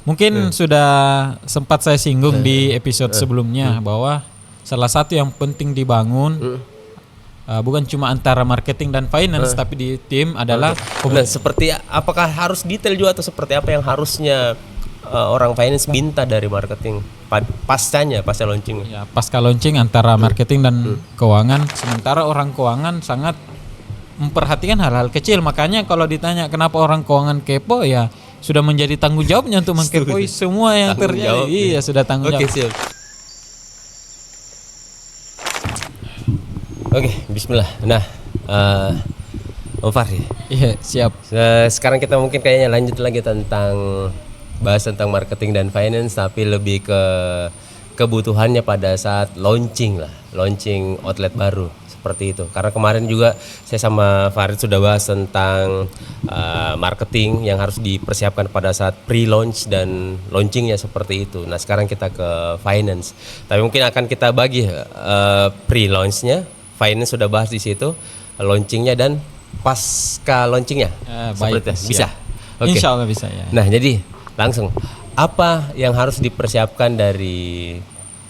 Mungkin sudah sempat saya singgung di episode sebelumnya bahwa salah satu yang penting dibangun bukan cuma antara marketing dan finance tapi di tim adalah Nah, seperti apakah harus detail juga atau seperti apa yang harusnya orang finance minta dari marketing pasca launching? ya pasca launching antara marketing dan keuangan. Sementara orang keuangan sangat memperhatikan hal-hal kecil. Makanya kalau ditanya kenapa orang keuangan kepo, ya sudah menjadi tanggung jawabnya untuk mengkepoi semua yang Tanggung terjadi. jawab, Iya, sudah tanggung Oke, jawab. siap. Oke, bismillah. Nah, Om Fahri, Iya, siap. sekarang kita mungkin kayaknya lanjut lagi bahas tentang marketing dan finance, tapi lebih ke kebutuhannya pada saat launching outlet baru seperti itu. Karena kemarin juga saya sama Farid sudah bahas tentang marketing yang harus dipersiapkan pada saat pre-launch dan launchingnya seperti itu. Nah, sekarang kita ke finance. Tapi mungkin akan kita bagi pre-launchnya, finance sudah bahas di situ, launchingnya dan pasca launchingnya. Baik, Seperti itu. siap. Bisa. Oke. Insya Allah bisa ya. Nah, jadi langsung apa yang harus dipersiapkan dari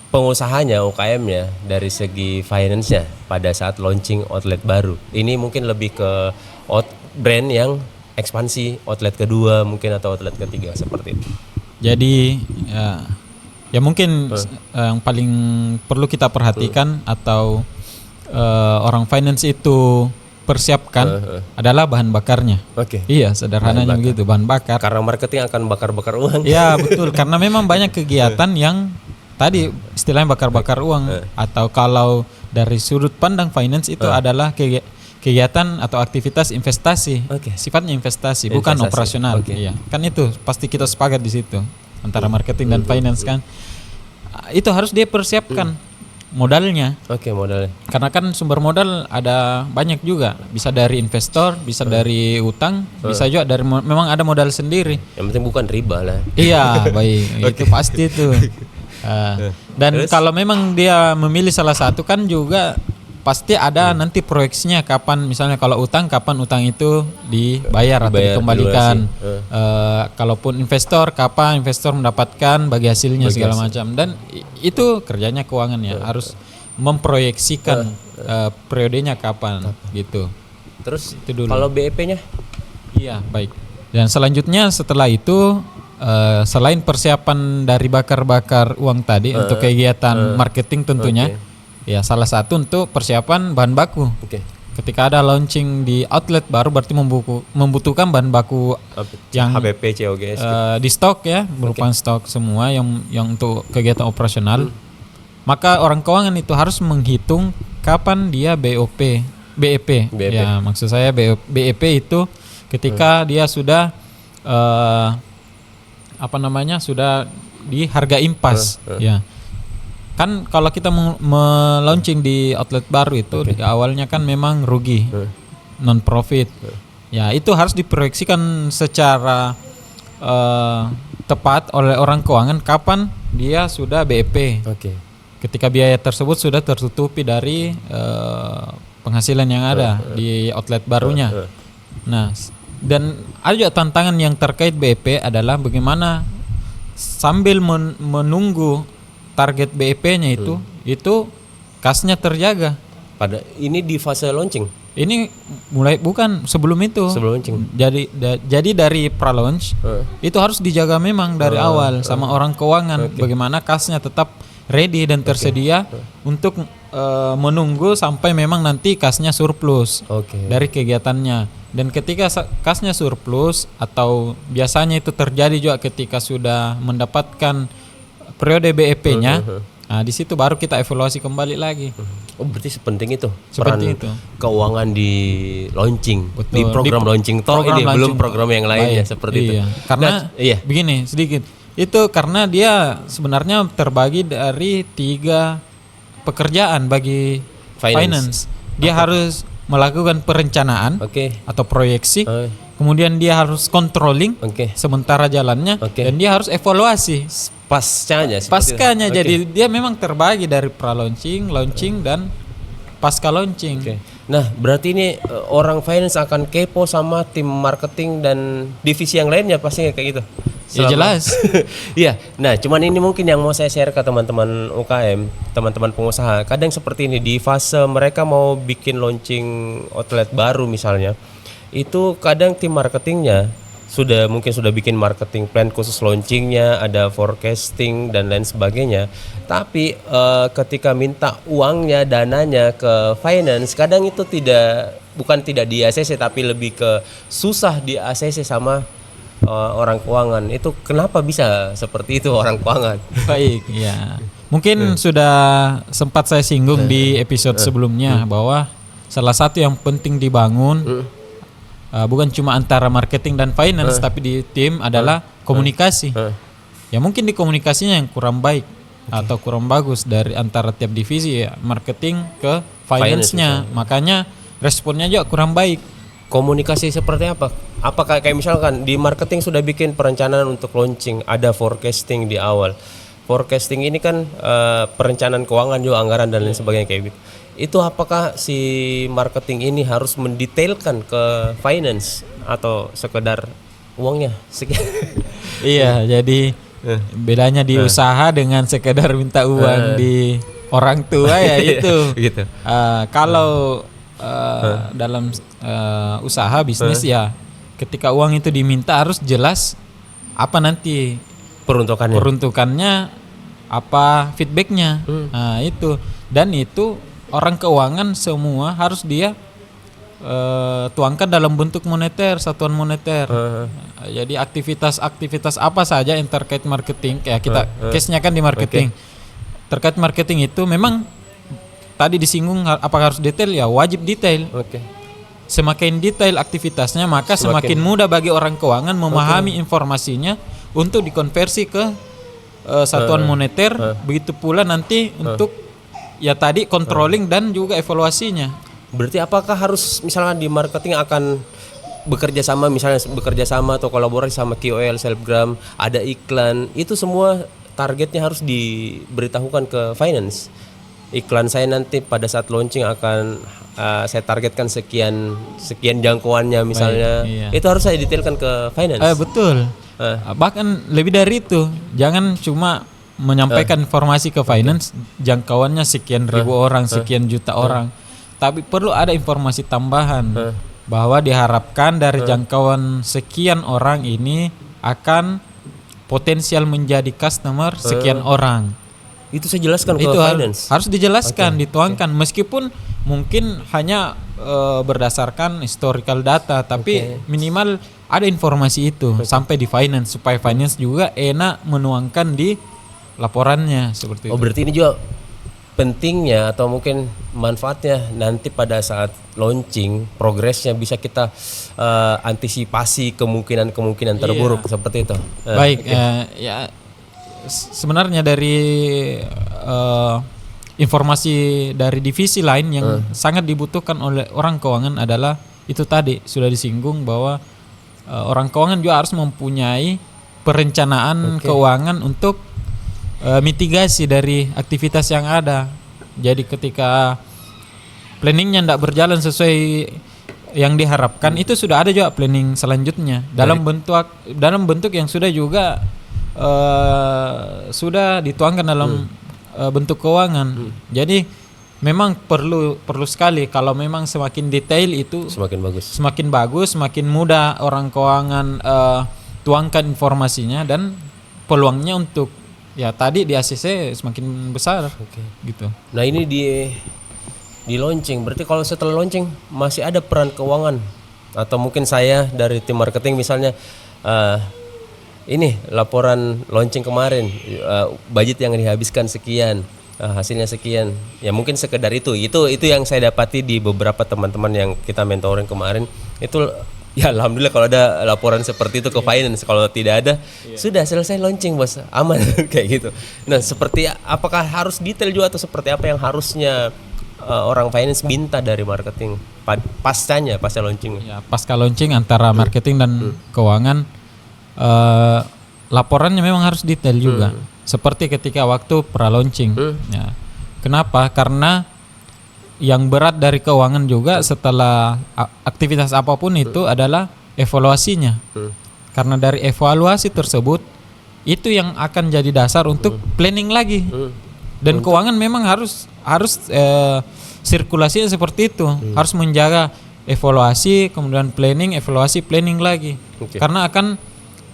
pengusahanya, UKM-nya dari segi finance-nya pada saat launching outlet baru? Ini mungkin lebih ke brand yang ekspansi, outlet kedua mungkin atau outlet ketiga seperti itu. Jadi ya mungkin yang paling perlu kita perhatikan atau orang finance itu persiapkan adalah bahan bakarnya. Oke. Iya, sederhananya begitu, bahan bakar. Karena marketing akan bakar-bakar uang. Ya, betul. Karena memang banyak kegiatan yang tadi istilahnya bakar-bakar uang, atau kalau dari sudut pandang finance itu adalah kegiatan atau aktivitas investasi. Oke. Sifatnya investasi, bukan operasional. Oke. Iya. Kan itu pasti kita sepakat di situ antara marketing dan finance kan. Itu harus dia persiapkan modalnya. Oke, modalnya. Karena kan sumber modal ada banyak juga. Bisa dari investor, bisa dari utang, bisa juga dari memang ada modal sendiri. Yang penting bukan riba lah. Iya, baik. Itu pasti itu. Dan kalau memang dia memilih salah satu kan juga pasti ada nanti proyeksinya kapan, misalnya kalau utang kapan utang itu dibayar atau dikembalikan. Kalaupun investor kapan investor mendapatkan bagi hasilnya segala macam. Dan itu kerjanya keuangan ya, harus memproyeksikan periodenya kapan gitu. Terus Itu dulu. kalau BEP-nya? Iya, baik. Dan selanjutnya setelah itu selain persiapan dari bakar-bakar uang tadi untuk kegiatan marketing tentunya, ya salah satu untuk persiapan bahan baku. Oke. Ketika ada launching di outlet baru berarti membutuhkan bahan baku yang HBP, COGS. di stok ya, merupakan stok semua yang untuk kegiatan operasional. Maka orang keuangan itu harus menghitung kapan dia BEP. Ya, maksud saya BEP itu ketika dia sudah sudah di harga impas ya. Kan kalau kita launching di outlet baru itu di awalnya kan memang rugi, non profit. Ya, itu harus diproyeksikan secara tepat oleh orang keuangan kapan dia sudah BEP. Oke. Ketika biaya tersebut sudah tertutupi dari penghasilan yang ada di outlet barunya. Nah, dan ada juga tantangan yang terkait BEP adalah bagaimana sambil menunggu target BEP-nya itu kasnya terjaga. Pada ini di fase launching. Ini mulai bukan sebelum itu. Sebelum launching. Jadi dari pra-launch itu harus dijaga memang dari awal sama orang keuangan bagaimana kasnya tetap ready dan tersedia untuk menunggu sampai memang nanti kasnya surplus dari kegiatannya. Dan ketika kasnya surplus atau biasanya itu terjadi juga ketika sudah mendapatkan periode BEP-nya, nah di situ baru kita evaluasi kembali lagi. Oh, berarti sepenting itu Seperti itu. Keuangan di launching. Betul. Di program launching ini belum program yang lainnya seperti itu. Karena begini sedikit. Itu karena dia sebenarnya terbagi dari 3 pekerjaan bagi finance. Dia harus melakukan perencanaan atau proyeksi. Kemudian dia harus controlling sementara jalannya, dan dia harus evaluasi paskanya. Jadi dia memang terbagi dari pra-launching, launching, dan pasca launching. Nah, berarti ini orang finance akan kepo sama tim marketing dan divisi yang lainnya pastinya kayak gitu. Ya jelas. Iya. Nah, cuman ini mungkin yang mau saya share ke teman-teman UKM, teman-teman pengusaha. Kadang seperti ini di fase mereka mau bikin launching outlet baru misalnya, itu kadang tim marketingnya mungkin sudah bikin marketing plan khusus launchingnya, ada forecasting dan lain sebagainya. Tapi ketika minta uangnya, dananya ke finance, kadang itu bukan tidak di ACC tapi lebih ke susah di ACC sama orang keuangan. Itu kenapa bisa seperti itu orang keuangan? Baik, ya. Mungkin sudah sempat saya singgung di episode sebelumnya bahwa salah satu yang penting dibangun bukan cuma antara marketing dan finance tapi di tim adalah komunikasi. Ya mungkin di komunikasinya yang kurang baik atau kurang bagus dari antara tiap divisi ya, marketing ke finance-nya. Makanya responnya juga kurang baik. Komunikasi seperti apa? Apakah kayak misalkan di marketing sudah bikin perencanaan untuk launching, ada forecasting di awal. Forecasting ini kan perencanaan keuangan juga, anggaran dan lain sebagainya kayak gitu. Itu apakah si marketing ini harus mendetailkan ke finance atau sekedar uangnya sekian? Iya, jadi bedanya di usaha dengan sekedar minta uang di orang tua ya itu. Gitu. Kalau dalam usaha bisnis ya, ketika uang itu diminta harus jelas apa nanti peruntukannya, apa feedbacknya. Nah itu, dan itu orang keuangan semua harus dia tuangkan dalam bentuk moneter, satuan moneter. Jadi aktivitas apa saja yang terkait marketing, kayak kita case-nya kan di marketing. Terkait marketing itu memang tadi disinggung apakah harus detail, ya wajib detail. Semakin detail aktivitasnya, maka semakin mudah bagi orang keuangan memahami informasinya untuk dikonversi ke satuan moneter. Begitu pula nanti untuk ya tadi controlling dan juga evaluasinya. Berarti apakah harus misalnya di marketing akan bekerja sama atau kolaborasi sama KOL, selebgram, ada iklan, itu semua targetnya harus diberitahukan ke finance. Iklan saya nanti pada saat launching akan saya targetkan sekian jangkauannya misalnya. Itu harus saya detailkan ke finance. Betul. Bahkan lebih dari itu, jangan cuma menyampaikan informasi ke finance jangkauannya sekian ribu orang, sekian juta orang, tapi perlu ada informasi tambahan bahwa diharapkan dari jangkauan sekian orang ini akan potensial menjadi customer sekian orang. Itu saya jelaskan ke finance. Harus dijelaskan, dituangkan, meskipun mungkin hanya berdasarkan historical data, tapi minimal ada informasi itu sampai di finance supaya finance juga enak menuangkan di laporannya seperti itu. Berarti ini juga pentingnya atau mungkin manfaatnya nanti pada saat launching, progresnya bisa kita antisipasi kemungkinan terburuk seperti itu. Baik, ya sebenarnya dari informasi dari divisi lain yang sangat dibutuhkan oleh orang keuangan adalah itu tadi sudah disinggung bahwa orang keuangan juga harus mempunyai perencanaan keuangan untuk mitigasi dari aktivitas yang ada. Jadi ketika planningnya tidak berjalan sesuai yang diharapkan, itu sudah ada juga planning selanjutnya dalam bentuk yang sudah juga sudah dituangkan dalam bentuk keuangan. Jadi memang perlu sekali kalau memang semakin detail itu semakin bagus, semakin mudah orang keuangan tuangkan informasinya dan peluangnya untuk ya tadi di ACC semakin besar. Gitu. Nah ini di launching, berarti kalau setelah launching masih ada peran keuangan atau mungkin saya dari tim marketing misalnya ini laporan launching kemarin, budget yang dihabiskan sekian, hasilnya sekian, ya mungkin sekedar itu yang saya dapati di beberapa teman-teman yang kita mentoring kemarin itu. Ya alhamdulillah kalau ada laporan seperti itu ke finance. Kalau tidak ada, sudah selesai launching bos, aman kayak gitu. Nah seperti apakah harus detail juga atau seperti apa yang harusnya orang finance minta dari marketing pasca launching? Ya, pasca launching antara marketing dan keuangan, laporannya memang harus detail juga. Seperti ketika waktu pra launching. Ya. Kenapa? Karena yang berat dari keuangan juga setelah aktivitas apapun itu adalah evaluasinya. Karena dari evaluasi tersebut itu yang akan jadi dasar untuk planning lagi. Dan keuangan memang harus sirkulasinya seperti itu, harus menjaga evaluasi, kemudian planning, evaluasi, planning lagi. Karena akan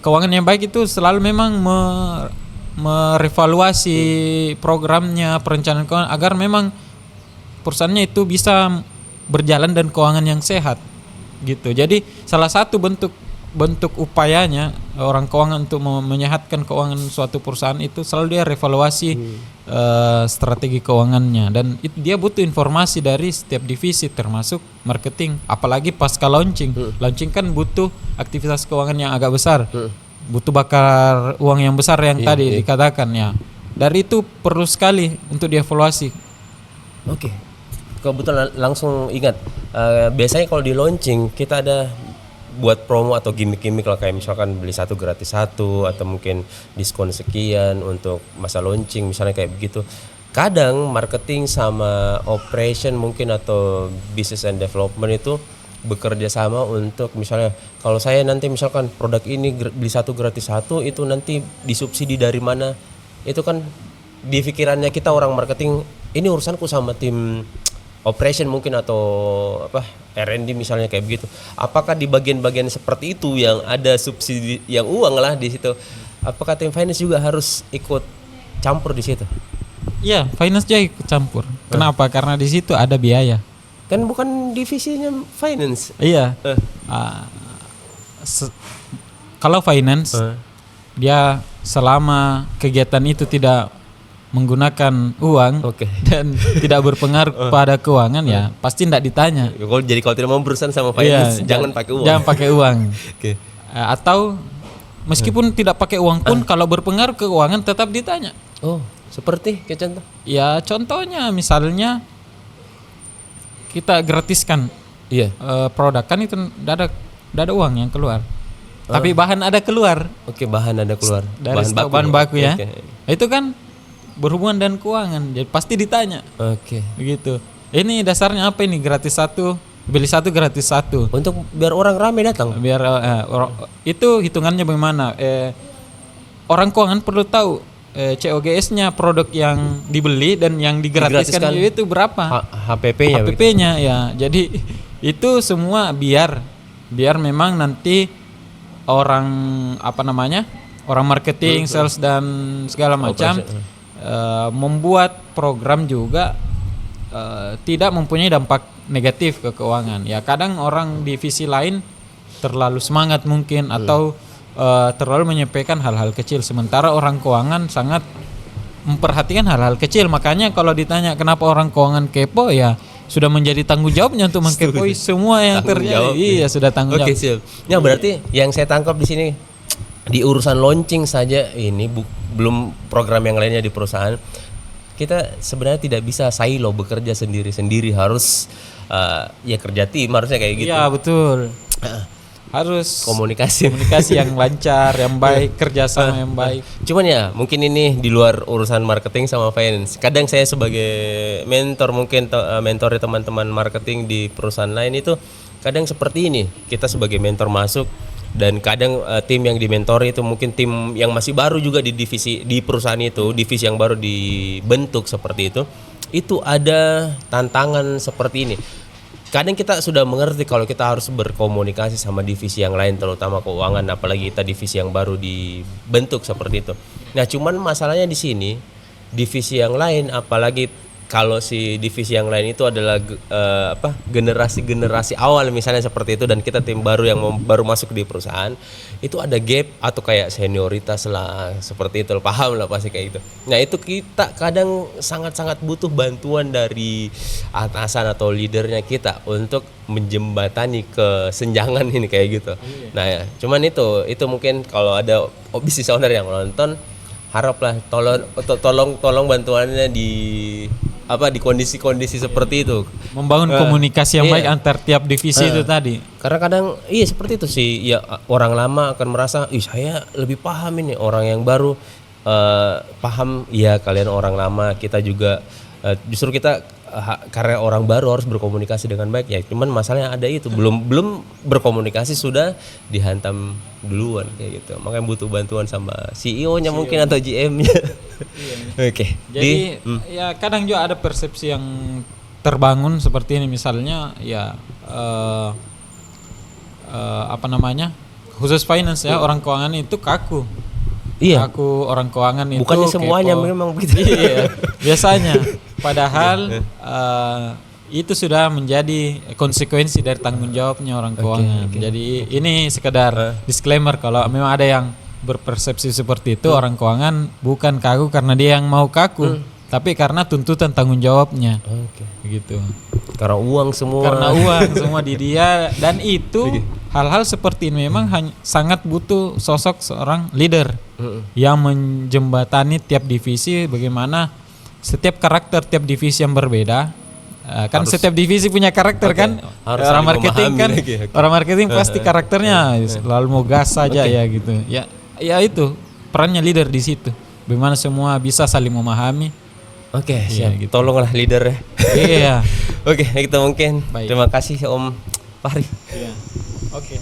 keuangan yang baik itu selalu memang merevaluasi programnya, perencanaan keuangan agar memang perusahaannya itu bisa berjalan dan keuangan yang sehat gitu. Jadi salah satu bentuk upayanya orang keuangan untuk menyehatkan keuangan suatu perusahaan itu selalu dia revaluasi strategi keuangannya, dan itu dia butuh informasi dari setiap divisi termasuk marketing, apalagi pasca launching. Launching kan butuh aktivitas keuangan yang agak besar, butuh bakar uang yang besar yang tadi dikatakan ya. Dari itu perlu sekali untuk dievaluasi. Oke. Kebetulan langsung ingat, biasanya kalau di launching kita ada buat promo atau gimmick-gimmick lah, kayak misalkan beli 1 gratis 1 atau mungkin diskon sekian untuk masa launching misalnya kayak begitu. Kadang marketing sama operation mungkin atau business and development itu bekerja sama untuk misalnya kalau saya nanti misalkan produk ini beli 1 gratis 1 itu nanti disubsidi dari mana, itu kan di pikirannya kita orang marketing ini urusanku sama tim operation mungkin atau R&D misalnya kayak begitu. Apakah di bagian-bagian seperti itu yang ada subsidi yang uang lah di situ, apakah tim finance juga harus ikut campur di situ? Iya, finance juga ikut campur. Kenapa? Karena di situ ada biaya. Kan bukan divisinya finance. Iya. Kalau finance dia selama kegiatan itu tidak menggunakan uang dan tidak berpengaruh pada keuangan ya pasti tidak ditanya. Jadi kalau tidak mau berurusan sama finance jangan pakai uang. Jangan pakai uang. Atau meskipun tidak pakai uang pun kalau berpengaruh ke keuangan tetap ditanya. Oh, seperti kayak contoh? Ya contohnya misalnya kita gratiskan produk kan itu tidak ada uang yang keluar. Tapi bahan ada keluar. Bahan ada keluar. Dari bahan baku ya. Itu kan berhubungan dan keuangan, jadi pasti ditanya. Begitu. Ini dasarnya apa ini? Gratis 1, beli 1 gratis 1. Untuk biar orang ramai datang. Biar itu hitungannya bagaimana? Orang keuangan perlu tahu COGS-nya produk yang dibeli dan yang digratiskan itu berapa? HPP-nya ya. Jadi itu semua biar memang nanti orang orang marketing, sales dan segala macam membuat program juga tidak mempunyai dampak negatif ke keuangan. Ya kadang orang divisi lain terlalu semangat mungkin atau terlalu menyampaikan hal-hal kecil, sementara orang keuangan sangat memperhatikan hal-hal kecil. Makanya kalau ditanya kenapa orang keuangan kepo, ya sudah menjadi tanggung jawabnya untuk mengkepoi semua yang terjadi. Iya, sudah tanggung jawab. Siap. Ya berarti yang saya tangkap di sini di urusan launching saja ini belum program yang lainnya di perusahaan, kita sebenarnya tidak bisa silo bekerja sendiri-sendiri, harus kerja tim, harusnya kayak gitu. Iya betul. Harus komunikasi yang lancar, yang baik, kerjasama yang baik. Cuman ya mungkin ini di luar urusan marketing sama finance. Kadang saya sebagai mentor mungkin mentori teman-teman marketing di perusahaan lain itu kadang seperti ini. Kita sebagai mentor masuk, dan kadang tim yang dimentori itu mungkin tim yang masih baru juga di perusahaan itu, divisi yang baru dibentuk seperti itu ada tantangan seperti ini. Kadang kita sudah mengerti kalau kita harus berkomunikasi sama divisi yang lain, terutama keuangan, apalagi kita divisi yang baru dibentuk seperti itu. Nah, cuman masalahnya di sini divisi yang lain, apalagi kalau si divisi yang lain itu adalah generasi awal misalnya seperti itu, dan kita tim baru yang baru masuk di perusahaan, itu ada gap atau kayak senioritas lah seperti itu, paham lah pasti kayak gitu. Nah itu kita kadang sangat-sangat butuh bantuan dari atasan atau leadernya kita untuk menjembatani kesenjangan ini kayak gitu. Nah ya, cuman itu mungkin kalau ada business owner yang nonton, haraplah tolong bantuannya di kondisi-kondisi seperti itu, membangun komunikasi yang baik antar tiap divisi itu tadi. Karena kadang seperti itu sih, ya orang lama akan merasa saya lebih paham ini, orang yang baru paham. Ya kalian orang lama, kita juga justru kita karena orang baru harus berkomunikasi dengan baik ya. Cuman masalahnya ada itu belum berkomunikasi sudah dihantam duluan kayak gitu. Makanya butuh bantuan sama CEO-nya mungkin atau GM-nya. Oke. Jadi ya kadang juga ada persepsi yang terbangun seperti ini, misalnya ya apa namanya, khusus finance ya, orang keuangan itu kaku. Iya. Kaku orang keuangan itu. Bukannya semuanya kepo. memang begitu. Iya, biasanya. Padahal itu sudah menjadi konsekuensi dari tanggung jawabnya orang keuangan. Jadi ini sekedar disclaimer kalau memang ada yang berpersepsi seperti itu, orang keuangan bukan kaku karena dia yang mau kaku, tapi karena tuntutan tanggung jawabnya. Oke. Begitu. Karena uang semua. Karena uang semua di dia, dan itu hal-hal seperti ini memang sangat butuh sosok seorang leader yang menjembatani tiap divisi, bagaimana setiap karakter tiap divisi yang berbeda. Kan setiap divisi punya karakter kan. Harus Orang saling marketing memahami kan, lagi. orang marketing pasti karakternya lalu mau gas saja ya gitu. Ya itu perannya leader di situ. Bagaimana semua bisa saling memahami. Oke, siap. gitu. Tolonglah leader ya. Iya. Oke, kita mungkin. Baik. Terima kasih Om Fahri. Iya. Oke.